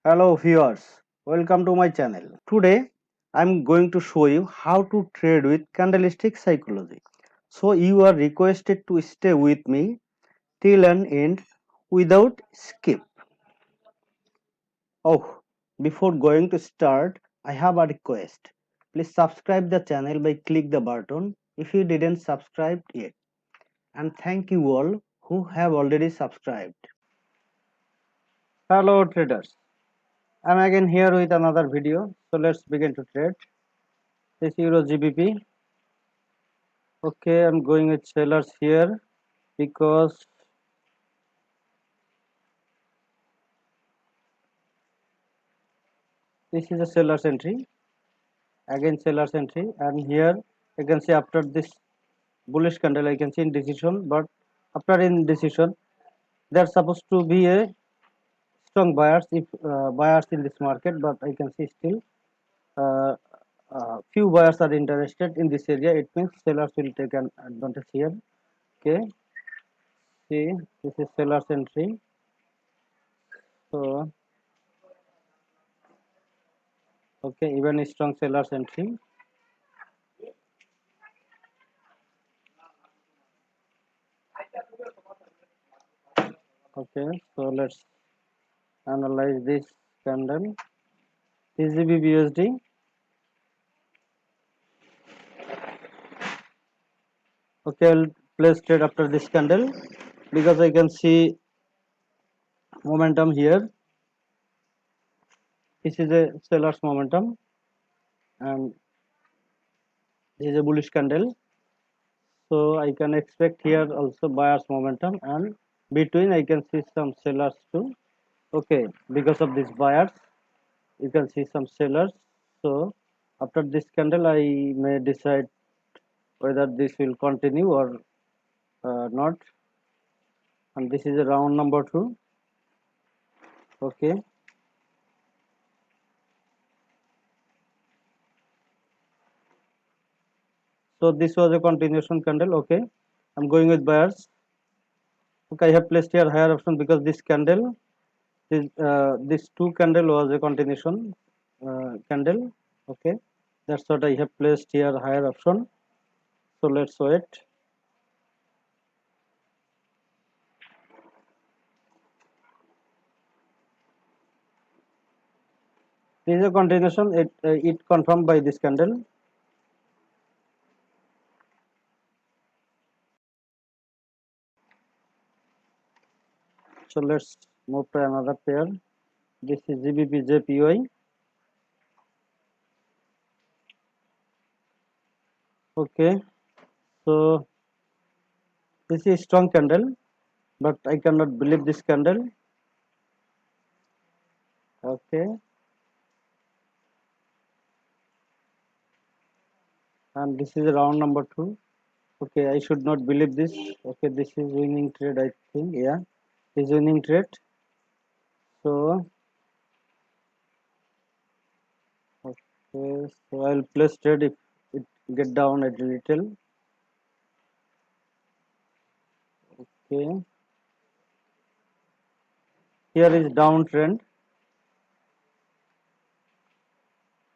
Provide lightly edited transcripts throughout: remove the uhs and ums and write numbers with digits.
Hello viewers, welcome to my channel. Today I'm going to show you how to trade with candlestick psychology. So you are requested to stay with me till an end without skip. Oh, before going to start, I have a request. Please subscribe the channel by click the button if you didn't subscribe yet. And thank you all who have already subscribed. Hello traders. I'm again here with another video. So let's begin to trade. This Euro GBP. Okay, I'm going with sellers here because this is a seller's entry. Again, seller's entry, and here you can see after this bullish candle, I can see indecision, but after indecision, there's supposed to be a strong buyers if buyers in this market, but I can see still uh, few buyers are interested in this area. It means sellers will take an advantage here. Okay, see this is seller's entry. So okay, even a strong seller's entry. Okay, so let's analyze this candle. TGB BUSD. Okay, I'll place trade after this candle because I can see momentum here. This is a seller's momentum and this is a bullish candle. So I can expect here also buyer's momentum, and between I can see some sellers too. Okay, because of these buyers, you can see some sellers. So after this candle, I may decide whether this will continue or not. And this is a round number 2. Okay, so this was a continuation candle. Okay, I'm going with buyers. Okay, I have placed here higher option because this candle, this two candle was a continuation candle. Okay, that's what I have placed here higher option. So let's wait. This is a continuation. It confirmed by this candle. So let's move to another pair. This is GBP JPY. Okay, so this is strong candle, but I cannot believe this candle. Okay, and this is round number 2. Okay, I should not believe this. Okay, this is winning trade, I think. Yeah, this is winning trade. So okay, so I'll place trade if it get down a little. Okay, here is downtrend.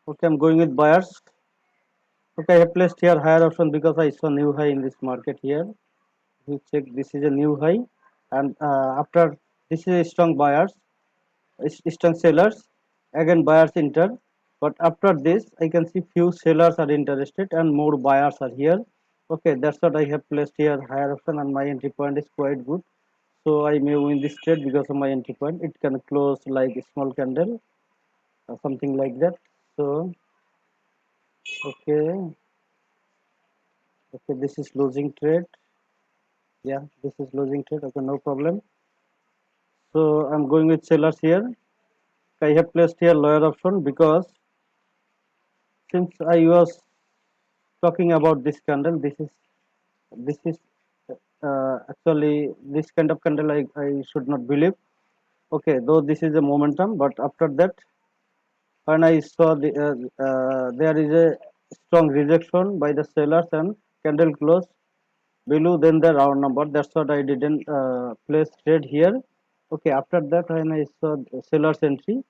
Okay, I'm going with buyers. Okay, I have placed here higher option because I saw new high in this market here. You check, this is a new high, and after this is a strong buyers, strong sellers. Again buyers enter, but after this I can see few sellers are interested and more buyers are here. Okay, that's what I have placed here higher option, and my entry point is quite good. So I may win this trade because of my entry point. It can close like a small candle or something like that. So okay, okay, this is losing trade. Yeah, this is losing trade. Okay, no problem. So I'm going with sellers here. I have placed here lower option because since I was talking about this candle, this is actually this kind of candle I should not believe. Okay, though this is a momentum, but after that when I saw there is a strong rejection by the sellers and candle close below than the round number. That's what I didn't place trade here. Okay, after that when I saw the seller's entry,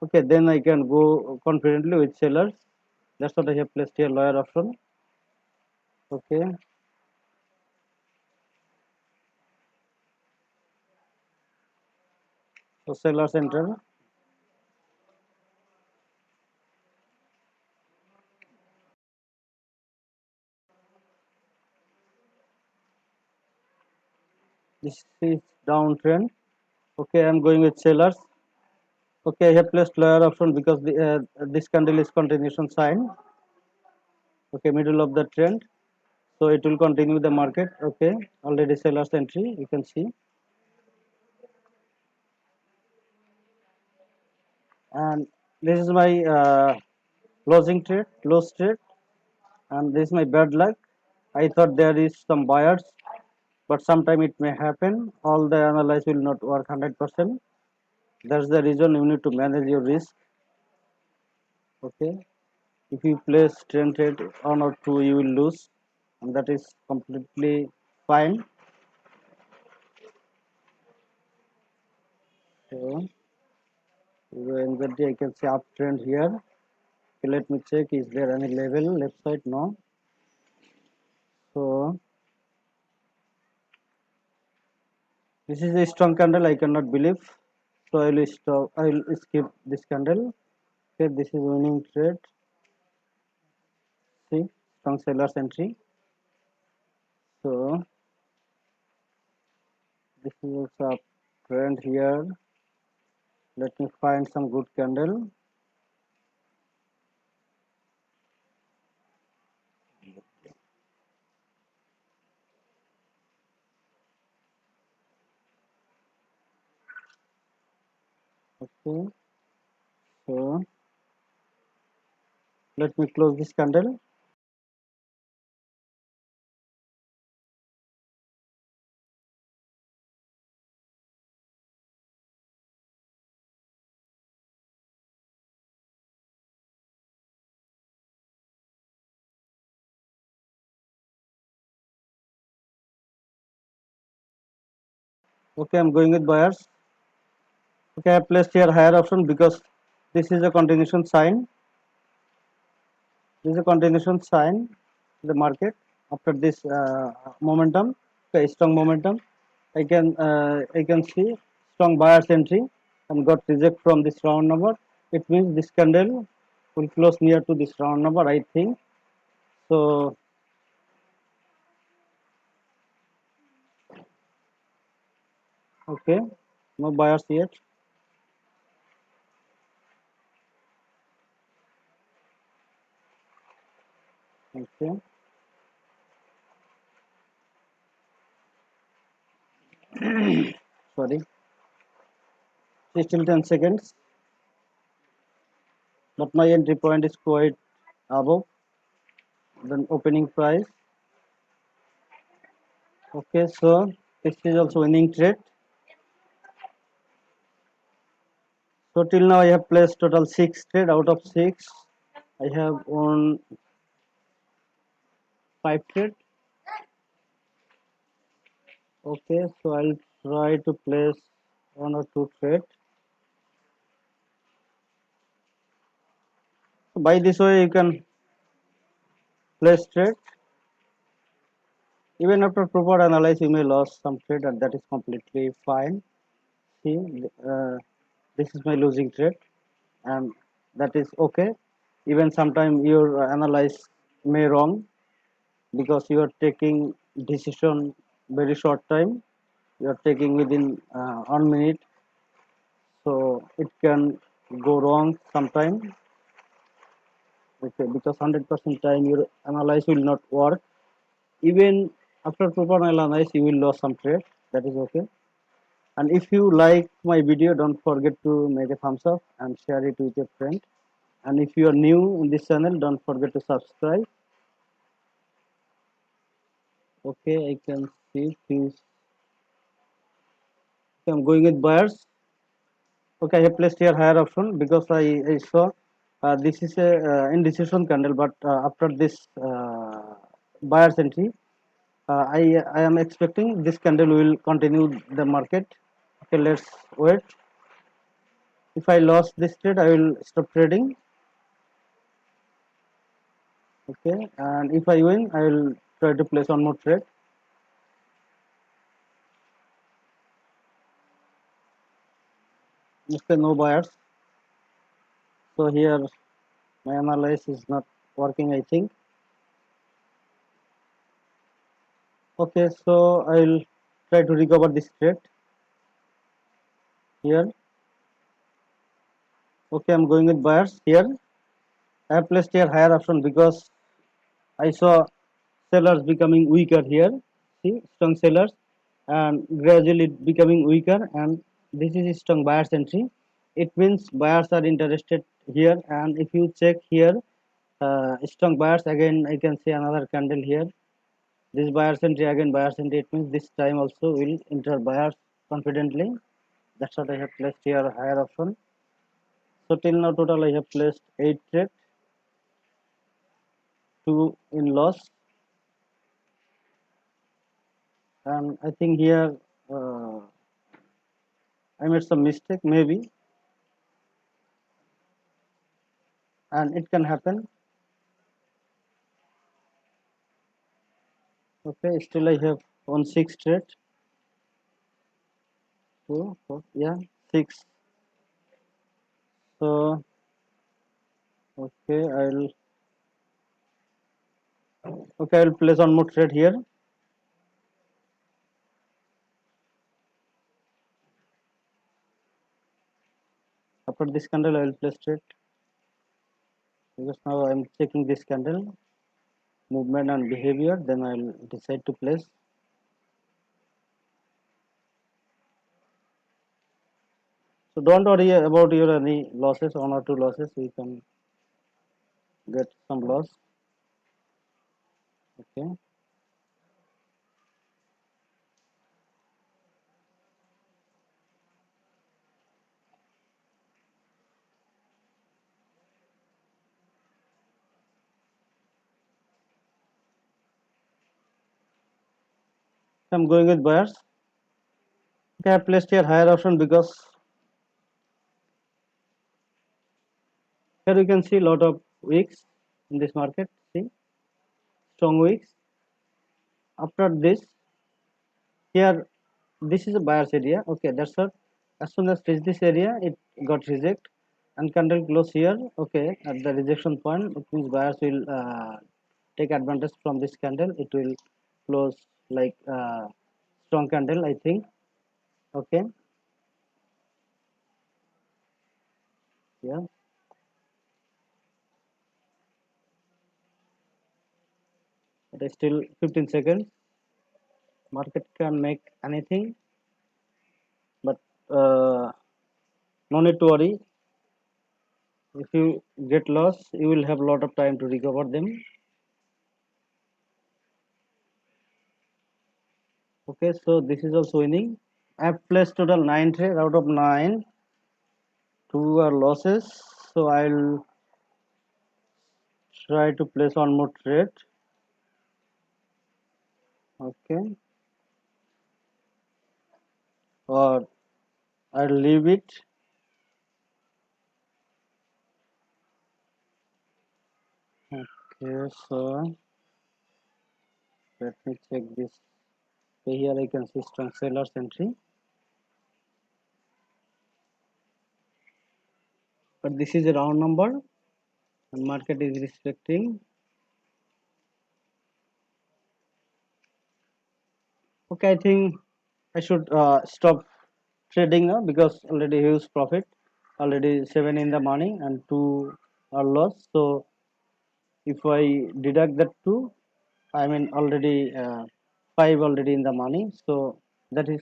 Okay, then I can go confidently with sellers. That's what I have placed here, lower option. Okay, so sellers enter. This is downtrend. Okay, I'm going with sellers. Okay, I have placed lower option because this candle is continuation sign. Okay, middle of the trend, so it will continue the market. Okay, already sellers entry, you can see. And this is my closing trade, close trade, and this is my bad luck. I thought there is some buyers, but sometime it may happen. All the analysis will not work 100%. That's the reason you need to manage your risk. Okay, if you place trend trade one or two, you will lose, and that is completely fine. So I can see uptrend here. Okay, let me check, is there any level left side? No. So this is a strong candle, I cannot believe. So I will stop, I will skip this candle. Okay, this is winning trade. See, strong sellers entry. So this is also a trend here. Let me find some good candle. Okay, so let me close this candle. Okay, I'm going with buyers. Okay, I placed here higher option because this is a continuation sign. This is a continuation sign in the market after this momentum, okay, strong momentum. I can see strong buyers entry and got reject from this round number. It means this candle will close near to this round number, I think. So okay, no buyers yet. Okay, sorry, still 10 seconds, but my entry point is quite above the opening price. Okay, so this is also winning trade. So till now I have placed total 6 trade. Out of 6 I have won 5 trade. Okay, so I'll try to place 1 or 2 trade. By this way you can place trade. Even after proper analysis you may lose some trade, and that is completely fine. See, this is my losing trade, and that is okay. Even sometimes your analysis may wrong because you are taking decision very short time. You are taking within 1 minute, so it can go wrong sometime. Okay, because 100% time your analysis will not work. Even after proper analysis you will lose some trade. That is okay. And if you like my video, don't forget to make a thumbs up and share it with your friend. And if you are new in this channel, don't forget to subscribe. Okay, I can see things. Okay, I'm going with buyers. Okay, I have placed here higher option because I saw this is a indecision candle, but after this buyer's entry, I am expecting this candle will continue the market. Okay, let's wait. If I lost this trade, I will stop trading. Okay, and if I win, I will try to place one more trade. Okay, no buyers. So here my analysis is not working, I think. Okay, so I will try to recover this trade here. Okay, I'm going with buyers here. I have placed here higher option because I saw sellers becoming weaker here. See, strong sellers and gradually becoming weaker, and this is a strong buyers entry. It means buyers are interested here, and if you check here, strong buyers again, I can see another candle here. This buyers entry again buyers entry. It means this time also will enter buyers confidently. That's what I have placed here higher option. So till now total I have placed 8 trades, 2 in loss, and I think here I made some mistake maybe, and it can happen. Okay, still I have on 6 trade. So yeah, 6. So okay, I'll place one more trade here. After this candle, I will place trade because now I'm checking this candle movement and behavior. Then I'll decide to place. So don't worry about your any losses, 1 or 2 losses. You can get some loss. Okay. I'm going with buyers. Okay, I placed here higher option because here you can see a lot of wicks in this market. See, strong wicks. After this, here this is a buyer's area. Okay, that's what. As soon as reach this area, it got reject and candle close here. Okay, at the rejection point, it means buyers will take advantage from this candle. It will close like strong candle, I think. Okay, yeah. It is still 15 seconds. Market can make anything, but no need to worry. If you get lost, you will have a lot of time to recover them. Okay, so this is also winning. I have placed total 9 trades out of 9. 2 are losses. So I'll try to place one more trade. Okay, or I'll leave it. Okay, so let me check this. Okay, here I can see strong sellers entry, but this is a round number and market is respecting. Okay, I think I should stop trading now because already huge profit, already 7 in the morning and 2 are lost. So if I deduct that 2, I mean already 5 already in the morning. So that is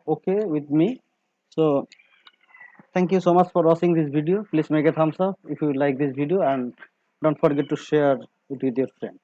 okay with me. So thank you so much for watching this video. Please make a thumbs up if you like this video and don't forget to share it with your friends.